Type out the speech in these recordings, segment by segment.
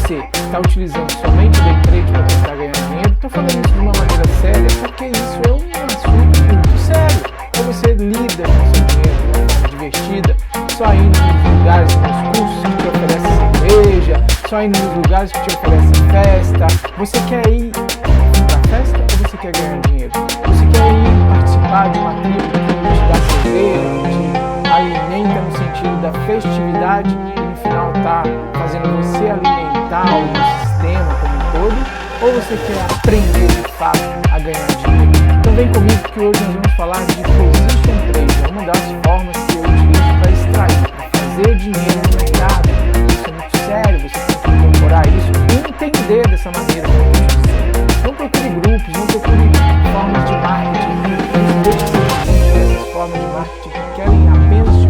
você está utilizando somente o day trade para tentar ganhar dinheiro, estou falando isso de uma maneira séria, porque isso é um assunto muito sério. Ou você lida com o seu dinheiro de uma forma divertida, só indo nos lugares, nos cursos que te oferecem cerveja, só indo nos lugares que te oferecem festa. Você quer ir para festa ou você quer ganhar dinheiro? Você quer ir participar de uma tribo que te dá cerveja, que te alimenta no sentido da festividade e no final está fazendo você alimentar o sistema como um todo? Ou você quer aprender de fato a ganhar dinheiro? Então vem comigo que hoje nós vamos falar de Position Trade, é uma das formas que eu utilizo para extrair, para fazer dinheiro no mercado. Isso é muito sério, você tem que incorporar isso e entender dessa maneira como eu estou te dizendo. Não procure grupos, não procure formas de marketing, não deixe ser vítima dessas formas de marketing que querem apenas te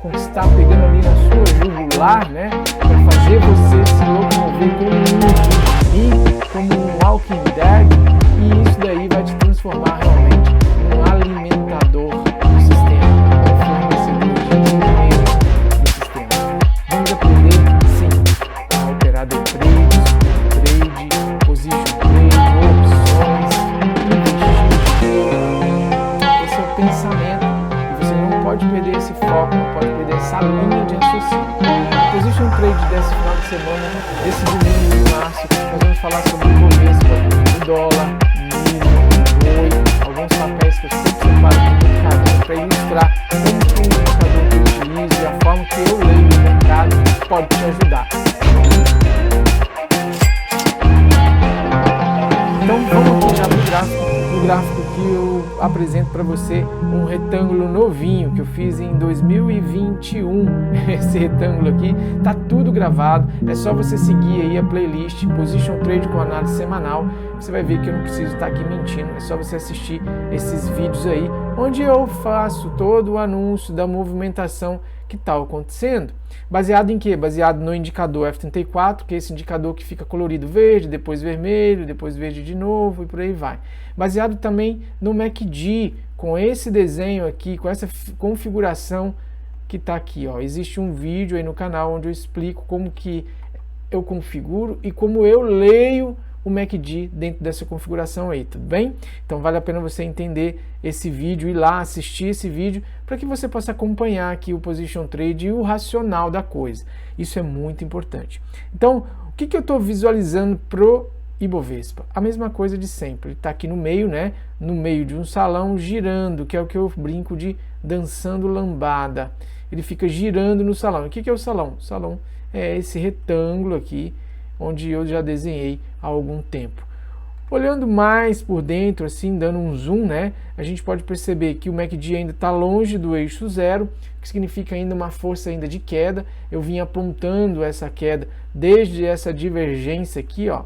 conquistar pegando ali na sua jugular, né, para fazer você se locomover como um zumbi, como um walking dead, e isso daí vai te transformar realmente num alimentador do sistema, um fornecedor de dinheiro do sistema. Vamos aprender, sim, a operar day trade, position trade, opções, investir. Esse é o pensamento e você não pode perder esse foco, não pode perder essa linha de raciocínio. O position trade desse final de semana, desse domingo de março, nós vamos falar sobre o Ibovespa, o dólar, milho, boi, alguns papéis que eu sempre separo aqui no mercado para ilustrar como que o indicador que eu utilizo e a forma que eu leio o mercado pode te ajudar. Então vamos aqui já no gráfico que eu apresento para você um retângulo novinho que eu fiz em 2021. Esse retângulo aqui tá tudo gravado, é só você seguir aí a playlist Position Trade com análise semanal. Você vai ver que eu não preciso estar aqui mentindo, é só você assistir esses vídeos aí, onde eu faço todo o anúncio da movimentação que está acontecendo. Baseado em quê? Baseado no indicador F34, que é esse indicador que fica colorido verde, depois vermelho, depois verde de novo e por aí vai. Baseado também no MACD, com esse desenho aqui, com essa configuração que está aqui, ó. Existe um vídeo aí no canal onde eu explico como que eu configuro e como eu leio o MACD dentro dessa configuração aí, tudo bem? Então vale a pena você entender esse vídeo, ir lá assistir esse vídeo para que você possa acompanhar aqui o Position Trade e o racional da coisa. Isso é muito importante. Então, o que eu estou visualizando pro Ibovespa? A mesma coisa de sempre. Ele está aqui no meio, né? No meio de um salão girando, que é o que eu brinco de dançando lambada. Ele fica girando no salão. O que é o salão? O salão é esse retângulo aqui, onde eu já desenhei há algum tempo. Olhando mais por dentro, assim, dando um zoom, né, a gente pode perceber que o MACD ainda está longe do eixo zero, que significa ainda uma força ainda de queda. Eu vim apontando essa queda desde essa divergência aqui, ó,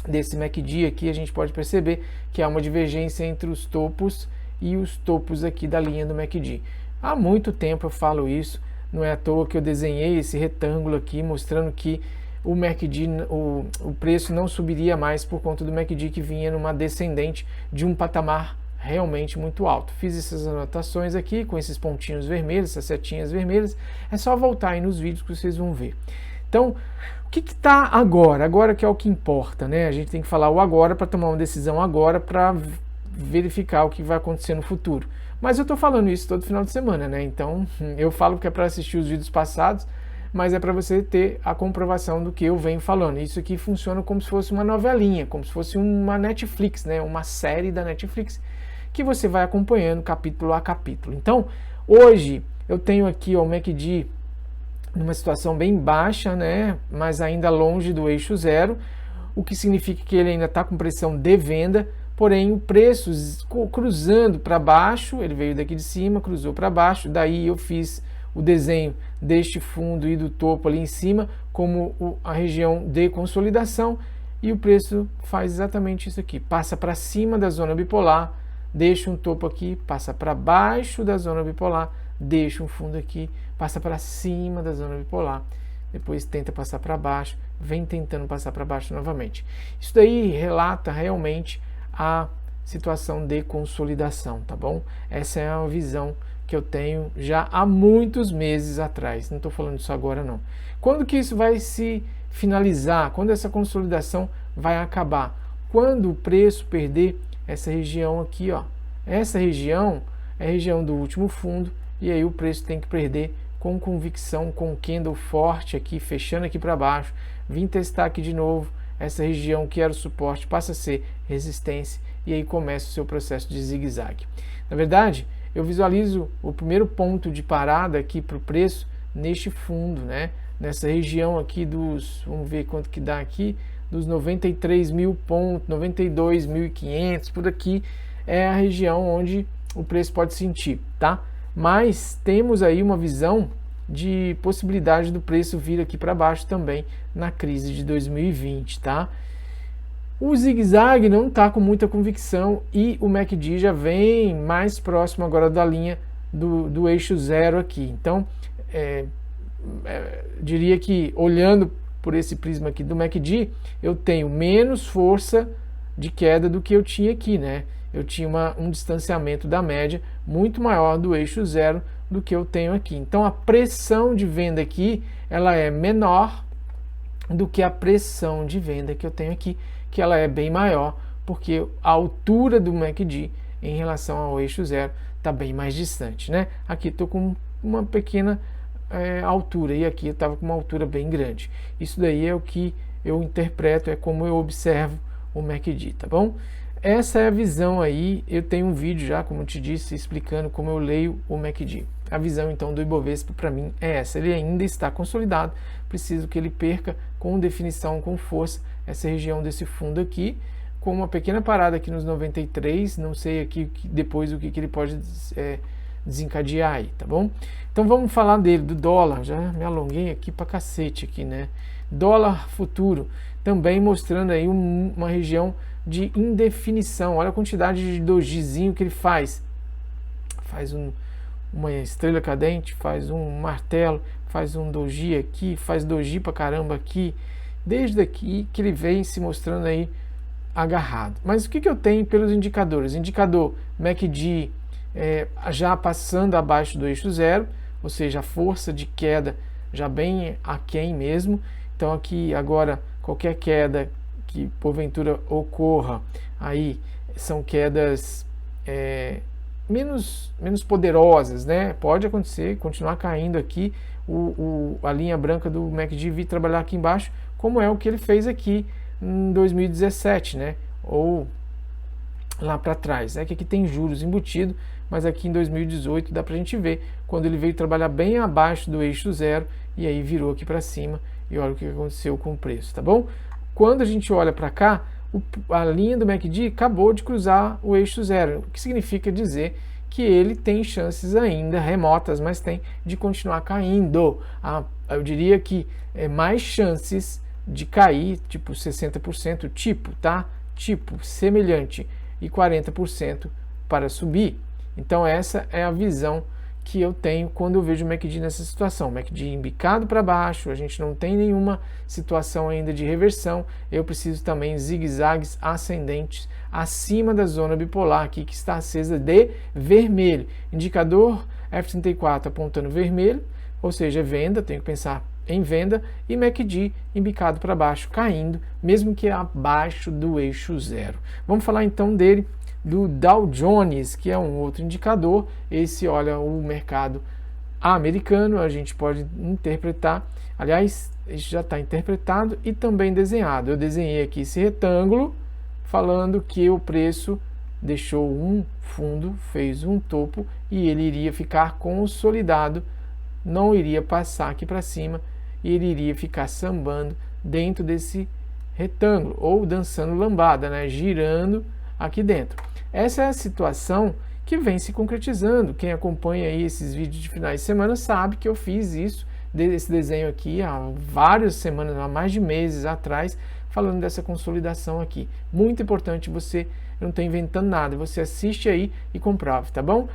desse MACD aqui, a gente pode perceber que há uma divergência entre os topos e os topos aqui da linha do MACD. Há muito tempo eu falo isso, não é à toa que eu desenhei esse retângulo aqui, mostrando que o MACD, o preço não subiria mais por conta do MACD que vinha numa descendente de um patamar realmente muito alto. Fiz essas anotações aqui com esses pontinhos vermelhos, essas setinhas vermelhas. É só voltar aí nos vídeos que vocês vão ver. Então, o que está agora? Agora que é o que importa, né? A gente tem que falar o agora para tomar uma decisão agora para verificar o que vai acontecer no futuro. Mas eu estou falando isso todo final de semana, né? Então, eu falo que é para assistir os vídeos passados, mas é para você ter a comprovação do que eu venho falando. Isso aqui funciona como se fosse uma novelinha, como se fosse uma Netflix, né? Uma série da Netflix, que você vai acompanhando capítulo a capítulo. Então, hoje eu tenho aqui ó, o MACD numa situação bem baixa, né? Mas ainda longe do eixo zero, o que significa que ele ainda está com pressão de venda, porém o preço cruzando para baixo, ele veio daqui de cima, cruzou para baixo, daí eu fiz o desenho deste fundo e do topo ali em cima como a região de consolidação, e o preço faz exatamente isso aqui, passa para cima da zona bipolar, deixa um topo aqui, passa para baixo da zona bipolar, deixa um fundo aqui, passa para cima da zona bipolar, depois tenta passar para baixo, vem tentando passar para baixo novamente. Isso daí relata realmente a situação de consolidação, tá bom? Essa é uma visão que eu tenho já há muitos meses atrás, não estou falando disso agora não. Quando que isso vai se finalizar, quando essa consolidação vai acabar? Quando o preço perder essa região aqui, ó. Essa região é a região do último fundo, e aí o preço tem que perder com convicção, com candle forte aqui, fechando aqui para baixo, vim testar aqui de novo, essa região que era o suporte passa a ser resistência, e aí começa o seu processo de zigue-zague. Na verdade, eu visualizo o primeiro ponto de parada aqui para o preço neste fundo, né? Nessa região aqui dos, vamos ver quanto que dá aqui, dos 93 mil pontos, 92.500, por aqui é a região onde o preço pode sentir, tá? Mas temos aí uma visão de possibilidade do preço vir aqui para baixo também na crise de 2020, tá? O zigue-zague não está com muita convicção e o MACD já vem mais próximo agora da linha do eixo zero aqui. Então, diria que olhando por esse prisma aqui do MACD, eu tenho menos força de queda do que eu tinha aqui, né? Eu tinha um distanciamento da média muito maior do eixo zero do que eu tenho aqui. Então a pressão de venda aqui, ela é menor do que a pressão de venda que eu tenho aqui, que ela é bem maior, porque a altura do MACD em relação ao eixo zero está bem mais distante, né? Aqui estou com uma pequena altura e aqui eu estava com uma altura bem grande. Isso daí é o que eu interpreto, é como eu observo o MACD, tá bom? Essa é a visão aí, eu tenho um vídeo já, como eu te disse, explicando como eu leio o MACD. A visão então do Ibovespa para mim é essa, ele ainda está consolidado, preciso que ele perca com definição, com força, essa região desse fundo aqui, com uma pequena parada aqui nos 93, não sei aqui depois o que ele pode desencadear aí, tá bom? Então vamos falar dele, do dólar, já me alonguei aqui pra cacete aqui, né? Dólar futuro, também mostrando aí uma região de indefinição. Olha a quantidade de dojizinho que ele faz. Faz uma estrela cadente, faz um martelo, faz um doji aqui, faz doji pra caramba aqui. Desde aqui que ele vem se mostrando aí agarrado. Mas o que eu tenho pelos indicadores? Indicador MACD já passando abaixo do eixo zero, ou seja, a força de queda já bem aquém mesmo. Então aqui agora qualquer queda que porventura ocorra aí são quedas menos poderosas, né? Pode acontecer, continuar caindo aqui a linha branca do MACD vir trabalhar aqui embaixo, como é o que ele fez aqui em 2017, né? Ou lá para trás, que aqui tem juros embutido, mas aqui em 2018 dá para a gente ver quando ele veio trabalhar bem abaixo do eixo zero e aí virou aqui para cima e olha o que aconteceu com o preço, tá bom? Quando a gente olha para cá, a linha do MACD acabou de cruzar o eixo zero, o que significa dizer que ele tem chances ainda remotas, mas tem de continuar caindo. Eu diria que mais chances de cair, tipo 60%, tipo semelhante, e 40% para subir. Então essa é a visão que eu tenho quando eu vejo o MACD nessa situação. O MACD embicado para baixo, a gente não tem nenhuma situação ainda de reversão. Eu preciso também zigue-zagues ascendentes acima da zona bipolar aqui que está acesa de vermelho. Indicador F34 apontando vermelho, ou seja, venda, tenho que pensar em venda, e MACD embicado para baixo, caindo, mesmo que abaixo do eixo zero. Vamos falar então dele, do Dow Jones, que é um outro indicador. Esse, olha, o mercado americano, a gente pode interpretar, aliás, isso já está interpretado e também desenhado. Eu desenhei aqui esse retângulo, falando que o preço deixou um fundo, fez um topo, e ele iria ficar consolidado, não iria passar aqui para cima, e ele iria ficar sambando dentro desse retângulo, ou dançando lambada, né? Girando aqui dentro. Essa é a situação que vem se concretizando. Quem acompanha aí esses vídeos de finais de semana sabe que eu fiz isso, esse desenho aqui há várias semanas, há mais de meses atrás, falando dessa consolidação aqui. Muito importante, você não está inventando nada, você assiste aí e comprove, tá bom?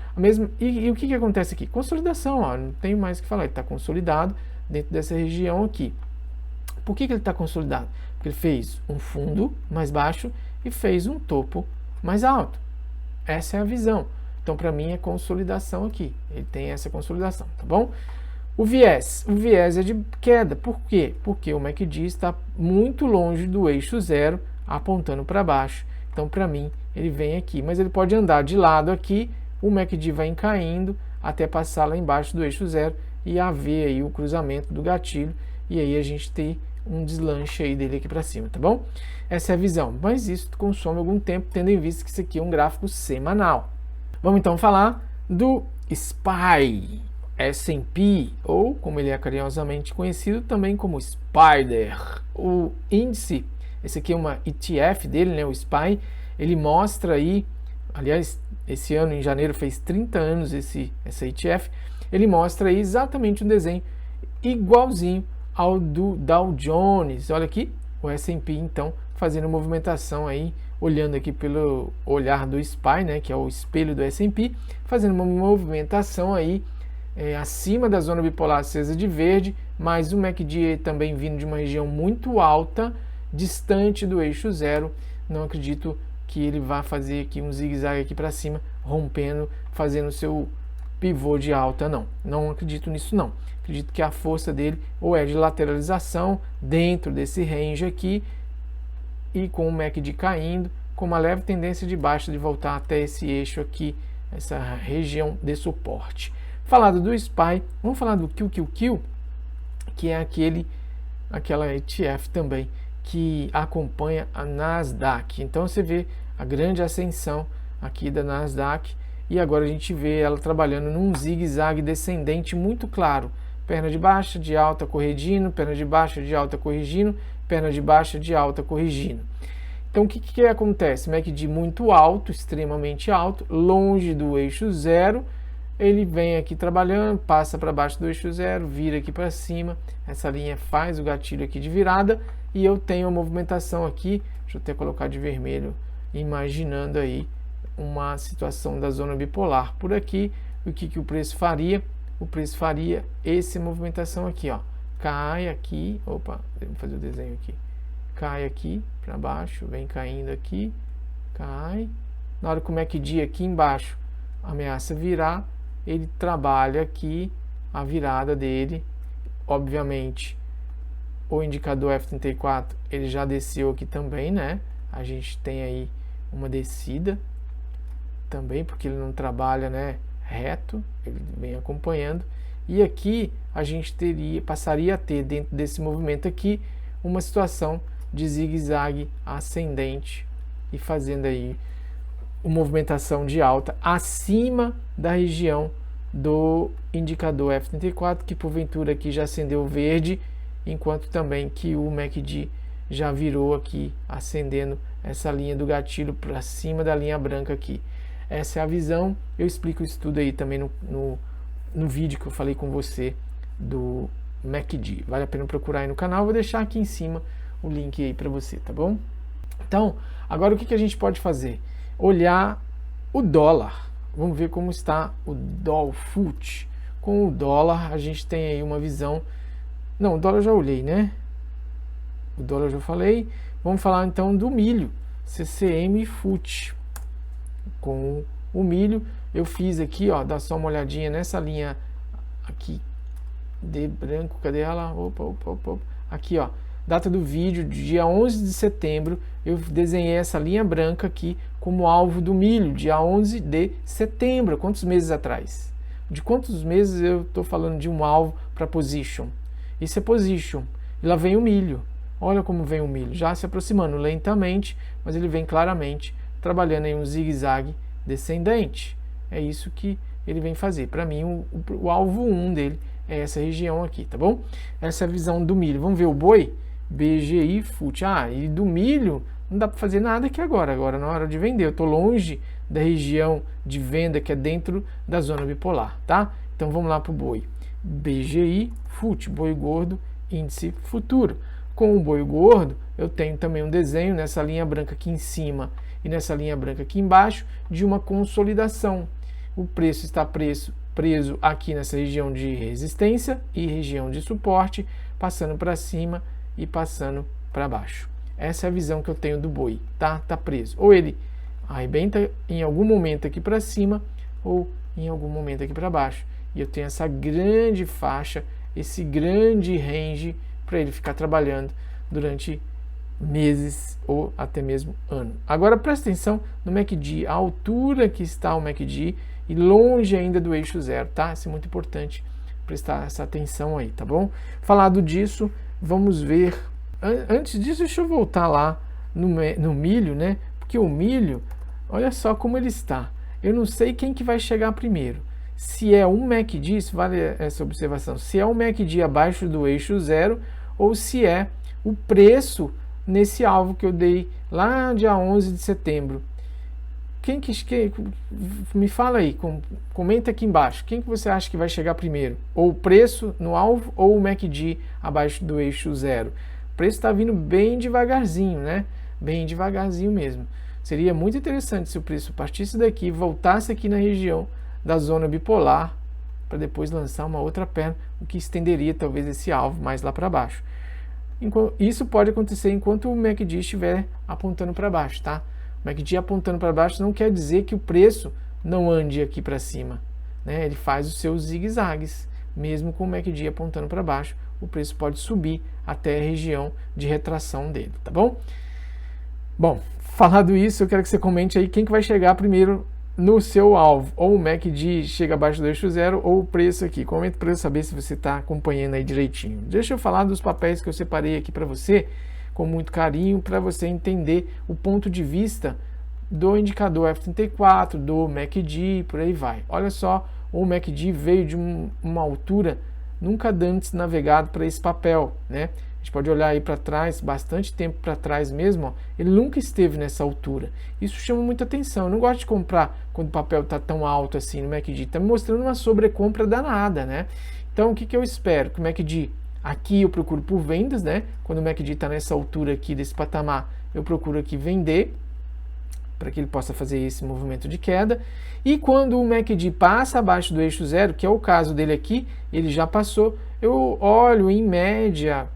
E o que acontece aqui? Consolidação, ó, não tenho mais o que falar, ele está consolidado dentro dessa região aqui. Por que ele está consolidado? Porque ele fez um fundo mais baixo e fez um topo mais alto. Essa é a visão. Então, para mim, é consolidação aqui. Ele tem essa consolidação, tá bom? O viés é de queda. Por quê? Porque o MACD está muito longe do eixo zero, apontando para baixo. Então, para mim, ele vem aqui. Mas ele pode andar de lado aqui, o MACD vai caindo até passar lá embaixo do eixo zero e haver aí o cruzamento do gatilho. E aí a gente tem um deslanche aí dele aqui para cima, tá bom? Essa é a visão. Mas isso consome algum tempo, tendo em vista que isso aqui é um gráfico semanal. Vamos então falar do SPY. S&P, ou como ele é carinhosamente conhecido também como Spider. O índice, esse aqui é uma ETF dele, né, o SPY, ele mostra aí, aliás, esse ano em janeiro fez 30 anos essa ETF, ele mostra aí exatamente um desenho igualzinho ao do Dow Jones. Olha aqui, o S&P então fazendo movimentação aí, olhando aqui pelo olhar do SPY, né, que é o espelho do S&P, fazendo uma movimentação aí acima da zona bipolar acesa de verde, mas o MACD também vindo de uma região muito alta, distante do eixo zero. Não acredito que ele vá fazer aqui um zigue-zague aqui para cima, rompendo, fazendo seu pivô de alta, não. Não acredito nisso, não. Acredito que a força dele ou é de lateralização dentro desse range aqui, e com o MACD caindo, com uma leve tendência de baixa de voltar até esse eixo aqui, essa região de suporte. Falado do SPY, vamos falar do QQQ, que é aquela ETF também que acompanha a Nasdaq. Então você vê a grande ascensão aqui da Nasdaq e agora a gente vê ela trabalhando num zigue-zague descendente muito claro. Perna de baixa, de alta, corrigindo, perna de baixa, de alta, corrigindo, perna de baixa, de alta, corrigindo. Então o que acontece? MACD muito alto, extremamente alto, longe do eixo zero. Ele vem aqui trabalhando, passa para baixo do eixo zero, vira aqui para cima, essa linha faz o gatilho aqui de virada e eu tenho a movimentação aqui, deixa eu até colocar de vermelho, imaginando aí uma situação da zona bipolar. Por aqui, o que o preço faria? O preço faria essa movimentação aqui, ó, cai aqui, opa, vamos fazer o desenho aqui, cai aqui para baixo, vem caindo aqui, cai, na hora que o MACD aqui embaixo ameaça virar, ele trabalha aqui a virada dele. Obviamente o indicador F34 ele já desceu aqui também, né? A gente tem aí uma descida também, porque ele não trabalha, né, reto, ele vem acompanhando. E aqui a gente passaria a ter dentro desse movimento aqui uma situação de zigue-zague ascendente e fazendo aí uma movimentação de alta acima da região do indicador F34, que porventura aqui já acendeu verde, enquanto também que o MACD já virou aqui, acendendo essa linha do gatilho para cima da linha branca aqui. Essa é a visão, eu explico isso tudo aí também no vídeo que eu falei com você do MACD. Vale a pena procurar aí no canal, vou deixar aqui em cima o link aí para você, tá bom? Então, agora o que a gente pode fazer? Olhar o dólar. Vamos ver como está o Dolfut. Com o dólar, a gente tem aí uma visão... Não, o dólar eu já olhei, né? O dólar eu já falei. Vamos falar então do milho. CCM FUT. Com o milho, eu fiz aqui, ó, dá só uma olhadinha nessa linha aqui de branco. Cadê ela? Opa. Aqui, ó. Data do vídeo, dia 11 de setembro, eu desenhei essa linha branca aqui como alvo do milho, dia 11 de setembro. Quantos meses atrás? De quantos meses eu estou falando de um alvo para position? Isso é position. E lá vem o milho. Olha como vem o milho, já se aproximando lentamente, mas ele vem claramente trabalhando em um zigue-zague descendente. É isso que ele vem fazer. Para mim, o alvo 1 dele é essa região aqui, tá bom? Essa é a visão do milho. Vamos ver o boi? BGI FUT. Ah, e do milho não dá para fazer nada aqui agora na hora de vender. Eu estou longe da região de venda que é dentro da zona bipolar, tá? Então vamos lá para o boi. BGI FUT, boi gordo, índice futuro. Com o boi gordo, eu tenho também um desenho nessa linha branca aqui em cima e nessa linha branca aqui embaixo de uma consolidação. O preço está preso aqui nessa região de resistência e região de suporte, passando para cima e passando para baixo. Essa é a visão que eu tenho do boi, tá? Tá preso. Ou ele arrebenta em algum momento aqui para cima ou em algum momento aqui para baixo. e eu tenho essa grande faixa, esse grande range para ele ficar trabalhando durante meses ou até mesmo ano. Agora presta atenção no MACD, a altura que está o MACD e longe ainda do eixo zero, tá? Isso é muito importante prestar essa atenção aí, tá bom? Disso, vamos ver. Antes disso, deixa eu voltar lá no milho, né? Porque o milho, olha só como ele está. Eu não sei quem que vai chegar primeiro. Se é um MACD, isso vale essa observação, se é um MACD abaixo do eixo zero ou se é o preço nesse alvo que eu dei lá dia 11 de setembro. Quem me fala aí, comenta aqui embaixo, quem que você acha que vai chegar primeiro? Ou o preço no alvo ou o MACD abaixo do eixo zero? O preço está vindo bem devagarzinho, né? Bem devagarzinho mesmo. Seria muito interessante se o preço partisse daqui, voltasse aqui na região da zona bipolar, para depois lançar uma outra perna, o que estenderia talvez esse alvo mais lá para baixo. Isso pode acontecer enquanto o MACD estiver apontando para baixo, tá? O MACD apontando para baixo não quer dizer que o preço não ande aqui para cima, né? Ele faz os seus zigue-zagues, mesmo com o MACD apontando para baixo, o preço pode subir até a região de retração dele, tá bom? Bom, falado isso, eu quero que você comente aí quem que vai chegar primeiro no seu alvo, ou o MACD chega abaixo do eixo zero, ou o preço aqui. Comenta para eu saber se você está acompanhando aí direitinho. Deixa eu falar dos papéis que eu separei aqui para você, com muito carinho, para você entender o ponto de vista do indicador F34, do MACD, por aí vai. Olha só, o MACD veio de uma altura nunca antes navegado para esse papel, né? A gente pode olhar aí para trás, bastante tempo para trás mesmo, ó, ele nunca esteve nessa altura. Isso chama muita atenção. Eu não gosto de comprar quando o papel está tão alto assim no MACD. Está me mostrando uma sobrecompra danada, né? Então, o que eu espero? Que o MACD, aqui eu procuro por vendas, né? Quando o MACD está nessa altura aqui, desse patamar, eu procuro aqui vender, para que ele possa fazer esse movimento de queda. E quando o MACD passa abaixo do eixo zero, que é o caso dele aqui, ele já passou, eu olho em média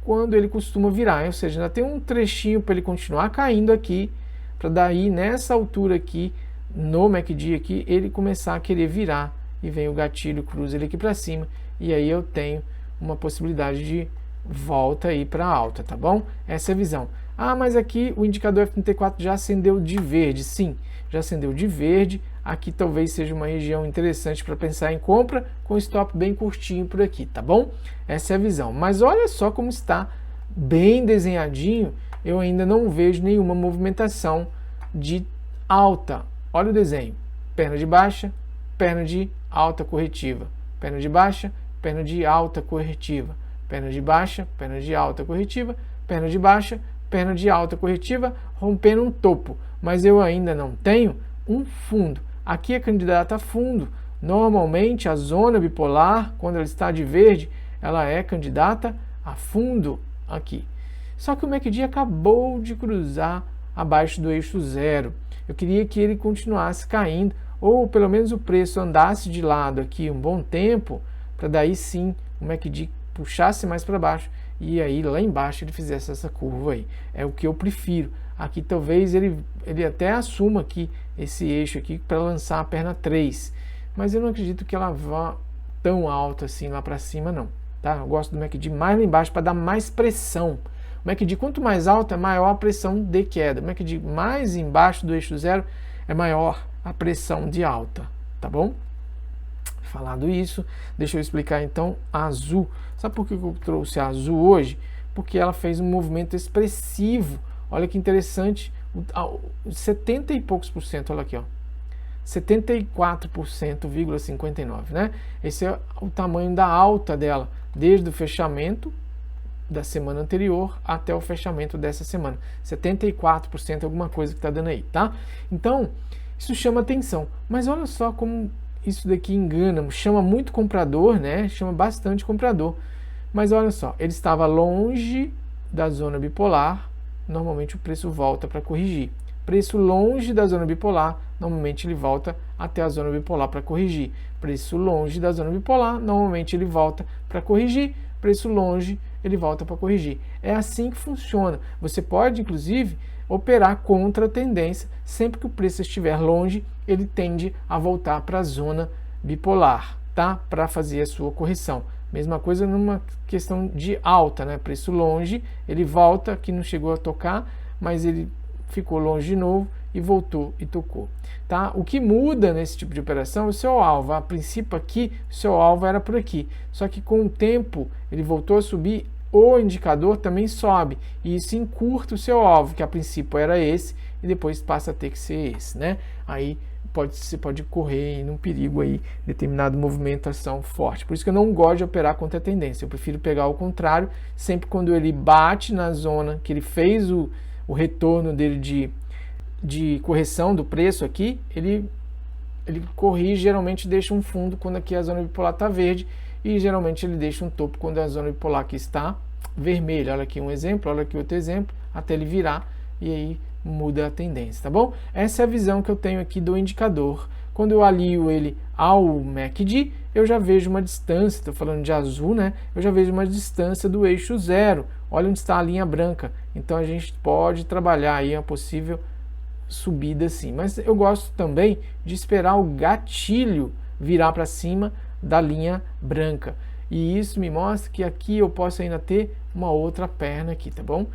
quando ele costuma virar, ou seja, ainda tem um trechinho para ele continuar caindo aqui, para daí nessa altura aqui, no MACD aqui, ele começar a querer virar, e vem o gatilho, cruza ele aqui para cima, e aí eu tenho uma possibilidade de volta aí para alta, tá bom? Essa é a visão. Ah, mas aqui o indicador F34 já acendeu de verde, sim, já acendeu de verde. Aqui talvez seja uma região interessante para pensar em compra, com stop bem curtinho por aqui, tá bom? Essa é a visão. Mas olha só como está bem desenhadinho, eu ainda não vejo nenhuma movimentação de alta. Olha o desenho, perna de baixa, perna de alta corretiva, perna de baixa, perna de alta corretiva, perna de baixa, perna de alta corretiva, perna de baixa, perna de alta corretiva, rompendo um topo, mas eu ainda não tenho um fundo. Aqui é candidata a fundo. Normalmente a zona bipolar, quando ela está de verde, ela é candidata a fundo aqui. Só que o MACD acabou de cruzar abaixo do eixo zero. Eu queria que ele continuasse caindo, ou pelo menos o preço andasse de lado aqui um bom tempo, para daí sim o MACD puxasse mais para baixo e aí lá embaixo ele fizesse essa curva aí. É o que eu prefiro. Aqui talvez ele até assuma aqui esse eixo aqui para lançar a perna 3, mas eu não acredito que ela vá tão alta assim lá para cima não, tá? Eu gosto do MACD mais lá embaixo para dar mais pressão. O MACD quanto mais alto é maior a pressão de queda. O MACD mais embaixo do eixo zero é maior a pressão de alta, tá bom? Falado isso, deixa eu explicar então a azul. Sabe por que eu trouxe a azul hoje? Porque ela fez um movimento expressivo. Olha que interessante, 70 e poucos por cento, olha aqui, ó, 74,59%, né? Esse é o tamanho da alta dela, desde o fechamento da semana anterior até o fechamento dessa semana. 74% é alguma coisa que está dando aí, tá? Então, isso chama atenção. Mas olha só como isso daqui engana, chama muito comprador, né? Chama bastante comprador. Mas olha só, ele estava longe da zona bipolar, normalmente o preço volta para corrigir. Preço longe da zona bipolar, normalmente ele volta até a zona bipolar para corrigir. Preço longe da zona bipolar, normalmente ele volta para corrigir. Preço longe, ele volta para corrigir. É assim que funciona. Você pode, inclusive, operar contra a tendência. Sempre que o preço estiver longe, ele tende a voltar para a zona bipolar. tá? Para fazer a sua correção. Mesma coisa numa questão de alta, né? Preço longe, ele volta, que não chegou a tocar, mas ele ficou longe de novo e voltou e tocou, tá? O que muda nesse tipo de operação é o seu alvo. A princípio aqui, o seu alvo era por aqui, só que com o tempo ele voltou a subir, o indicador também sobe, e isso encurta o seu alvo, que a princípio era esse, e depois passa a ter que ser esse, né? Aí você pode correr num perigo aí, determinada movimentação forte. Por isso que eu não gosto de operar contra a tendência. Eu prefiro pegar o contrário, sempre quando ele bate na zona que ele fez o retorno dele de correção do preço aqui, ele corrige, geralmente deixa um fundo quando aqui a zona bipolar está verde, e geralmente ele deixa um topo quando a zona bipolar aqui está vermelha. Olha aqui um exemplo, olha aqui outro exemplo, até ele virar, e aí muda a tendência, tá bom? Essa é a visão que eu tenho aqui do indicador. Quando eu alio ele ao MACD, eu já vejo uma distância, estou falando de azul, né? Eu já vejo uma distância do eixo zero. Olha onde está a linha branca. Então a gente pode trabalhar aí uma possível subida sim. Mas eu gosto também de esperar o gatilho virar para cima da linha branca. E isso me mostra que aqui eu posso ainda ter uma outra perna aqui, tá bom?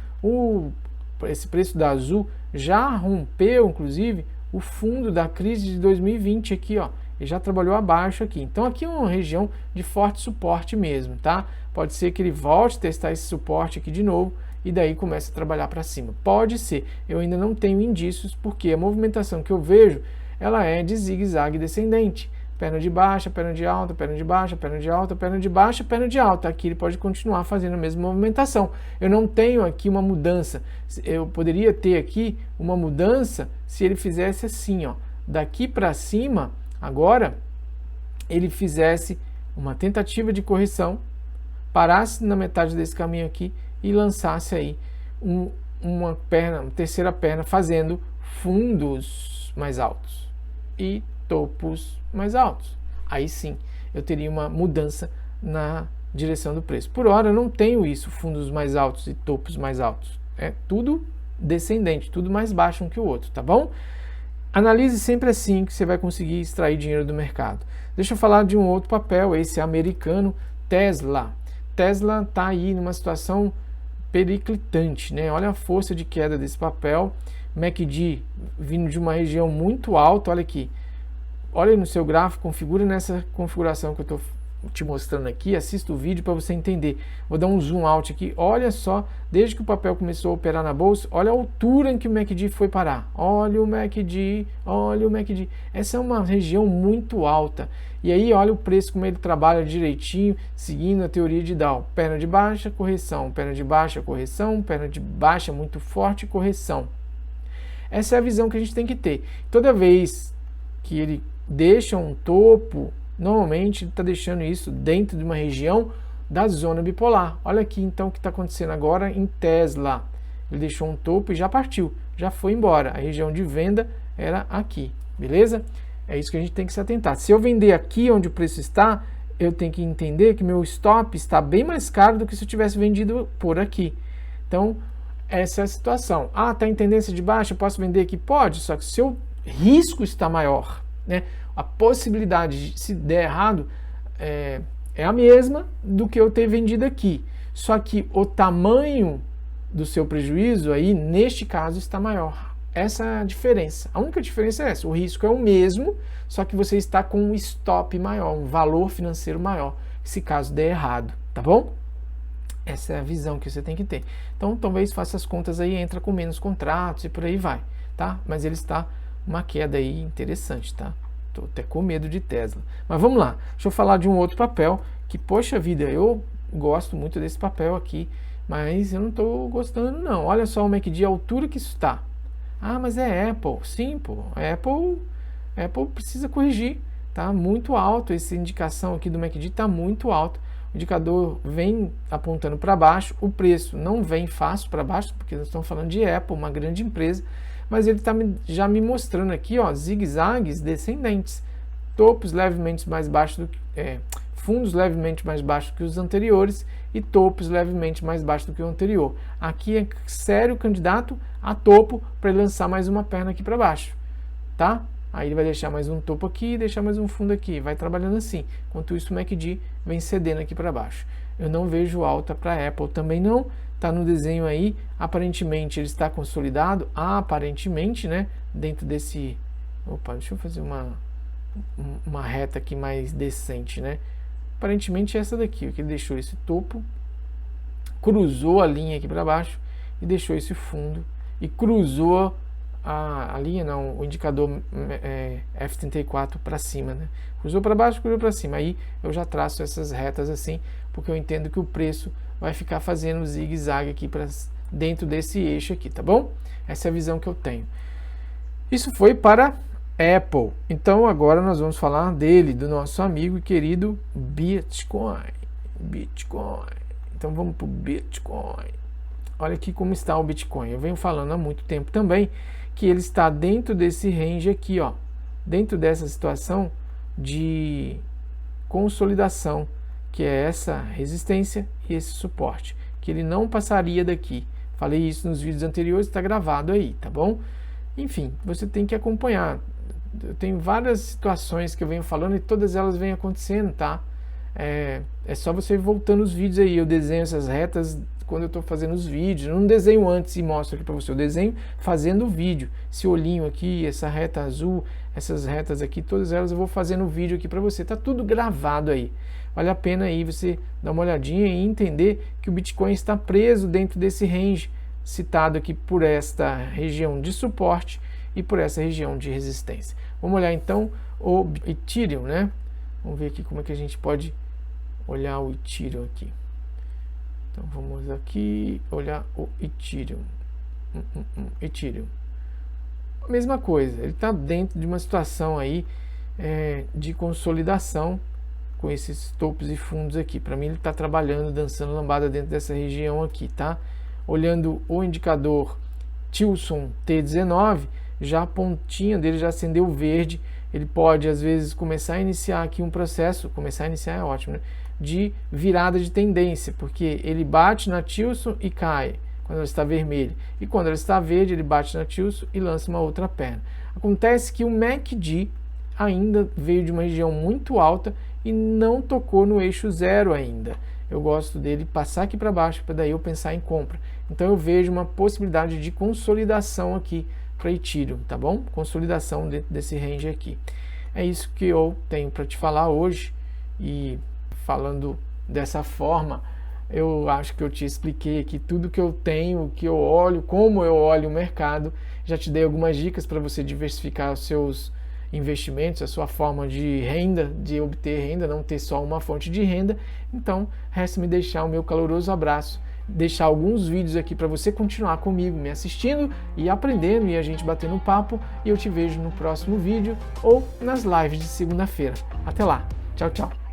Esse preço da azul já rompeu, inclusive, o fundo da crise de 2020 aqui, ó. Ele já trabalhou abaixo aqui. Então aqui é uma região de forte suporte mesmo, tá? Pode ser que ele volte a testar esse suporte aqui de novo e daí comece a trabalhar para cima. Pode ser. Eu ainda não tenho indícios porque a movimentação que eu vejo, ela é de zigue-zague descendente. Perna de baixa, perna de alta, perna de baixa, perna de alta, perna de baixa, perna de alta. Aqui ele pode continuar fazendo a mesma movimentação. Eu não tenho aqui uma mudança. Eu poderia ter aqui uma mudança se ele fizesse assim, ó. Daqui para cima, agora, ele fizesse uma tentativa de correção, parasse na metade desse caminho aqui e lançasse aí uma terceira perna fazendo fundos mais altos e topos mais altos. Aí sim, eu teria uma mudança na direção do preço. Por hora eu não tenho isso, fundos mais altos e topos mais altos. É tudo descendente, tudo mais baixo um que o outro, tá bom? Analise sempre assim que você vai conseguir extrair dinheiro do mercado. Deixa eu falar de um outro papel, esse americano, Tesla. Tesla está aí numa situação periclitante, né? Olha a força de queda desse papel. MACD vindo de uma região muito alta, olha aqui. Olha no seu gráfico, configura nessa configuração que eu estou te mostrando aqui, assista o vídeo para você entender. Vou dar um zoom out aqui, olha só, desde que o papel começou a operar na bolsa, olha a altura em que o MACD foi parar. Olha o MACD, olha o MACD. Essa é uma região muito alta. E aí olha o preço como ele trabalha direitinho, seguindo a teoria de Dow. Perna de baixa, correção, perna de baixa, correção, perna de baixa muito forte, correção. Essa é a visão que a gente tem que ter. Toda vez que ele deixa um topo, normalmente ele está deixando isso dentro de uma região da zona bipolar. Olha aqui então o que está acontecendo agora em Tesla. Ele deixou um topo e já partiu, já foi embora. A região de venda era aqui, beleza? É isso que a gente tem que se atentar. Se eu vender aqui onde o preço está, eu tenho que entender que meu stop está bem mais caro do que se eu tivesse vendido por aqui. Então, essa é a situação. Ah, está em tendência de baixa, eu posso vender aqui? Pode, só que o seu risco está maior, né? A possibilidade de se der errado é a mesma do que eu ter vendido aqui. Só que o tamanho do seu prejuízo aí, neste caso, está maior. Essa é a diferença. A única diferença é essa. O risco é o mesmo, só que você está com um stop maior, um valor financeiro maior, se caso der errado, tá bom? Essa é a visão que você tem que ter. Então, talvez faça as contas aí, entra com menos contratos e por aí vai, tá? Mas ele está uma queda aí interessante, tá? Tô até com medo de Tesla. Mas vamos lá, deixa eu falar de um outro papel que, poxa vida, eu gosto muito desse papel aqui, mas eu não estou gostando não. Olha só o MACD, a altura que isso está. Ah, mas é Apple. Sim, pô, Apple precisa corrigir, tá muito alto, essa indicação aqui do MACD está muito alto. O indicador vem apontando para baixo, o preço não vem fácil para baixo, porque nós estamos falando de Apple, uma grande empresa, mas ele está já me mostrando aqui, ó, zigue-zagues descendentes, topos levemente mais baixos fundos levemente mais baixos que os anteriores e topos levemente mais baixos do que o anterior. Aqui é sério candidato a topo para ele lançar mais uma perna aqui para baixo, tá? Aí ele vai deixar mais um topo aqui e deixar mais um fundo aqui. Vai trabalhando assim. Enquanto isso, o MACD vem cedendo aqui para baixo. Eu não vejo alta para a Apple também não. Está no desenho aí. Aparentemente ele está consolidado. Aparentemente, né? Dentro desse... Opa, deixa eu fazer uma reta aqui mais decente, né? Aparentemente é essa daqui, que ele deixou esse topo, cruzou a linha aqui para baixo e deixou esse fundo e cruzou a linha, não, o indicador F34 para cima, né? Cruzou para baixo, cruzou para cima. Aí eu já traço essas retas assim, porque eu entendo que o preço vai ficar fazendo zigue-zague aqui para dentro desse eixo aqui, tá bom? Essa é a visão que eu tenho. Isso foi para Apple. Então agora nós vamos falar dele, do nosso amigo e querido Bitcoin. Então vamos para o Bitcoin. Olha aqui como está o Bitcoin. Eu venho falando há muito tempo também que ele está dentro desse range aqui, ó, dentro dessa situação de consolidação, que é essa resistência e esse suporte, que ele não passaria daqui. Falei isso nos vídeos anteriores, está gravado aí, tá bom? Enfim, você tem que acompanhar. Eu tenho várias situações que eu venho falando e todas elas vêm acontecendo, tá? É só você ir voltando os vídeos aí. Eu desenho essas retas quando eu estou fazendo os vídeos. Eu não desenho antes e mostro aqui para você. Eu desenho fazendo o vídeo. Esse olhinho aqui, essa reta azul, essas retas aqui, todas elas eu vou fazendo o vídeo aqui para você. Tá tudo gravado aí. Vale a pena aí você dar uma olhadinha e entender que o Bitcoin está preso dentro desse range citado aqui por esta região de suporte e por essa região de resistência. Vamos olhar então o Ethereum, né? Vamos ver aqui como é que a gente pode olhar o Ethereum aqui. Então vamos aqui olhar o Ethereum. Ethereum. A mesma coisa, ele está dentro de uma situação aí de consolidação com esses topos e fundos aqui. Para mim ele está trabalhando, dançando lambada dentro dessa região aqui, tá? Olhando o indicador Tilson T19, já a pontinha dele já acendeu verde. Ele pode às vezes começar a iniciar aqui um processo, começar a iniciar é ótimo, né? De virada de tendência, porque ele bate na Tilson e cai quando ela está vermelha, e quando ela está verde ele bate na Tilson e lança uma outra perna. Acontece que o MACD ainda veio de uma região muito alta e não tocou no eixo zero ainda. Eu gosto dele passar aqui para baixo para daí eu pensar em compra. Então eu vejo uma possibilidade de consolidação aqui para Ethereum, tá bom? Consolidação dentro desse range aqui. É isso que eu tenho para te falar hoje, e falando dessa forma, eu acho que eu te expliquei aqui tudo que eu tenho, que eu olho, como eu olho o mercado. Já te dei algumas dicas para você diversificar os seus investimentos, a sua forma de renda, de obter renda, não ter só uma fonte de renda. Então, resta me deixar o meu caloroso abraço, deixar alguns vídeos aqui para você continuar comigo, me assistindo e aprendendo e a gente batendo um papo, e eu te vejo no próximo vídeo ou nas lives de segunda-feira. Até lá, tchau, tchau!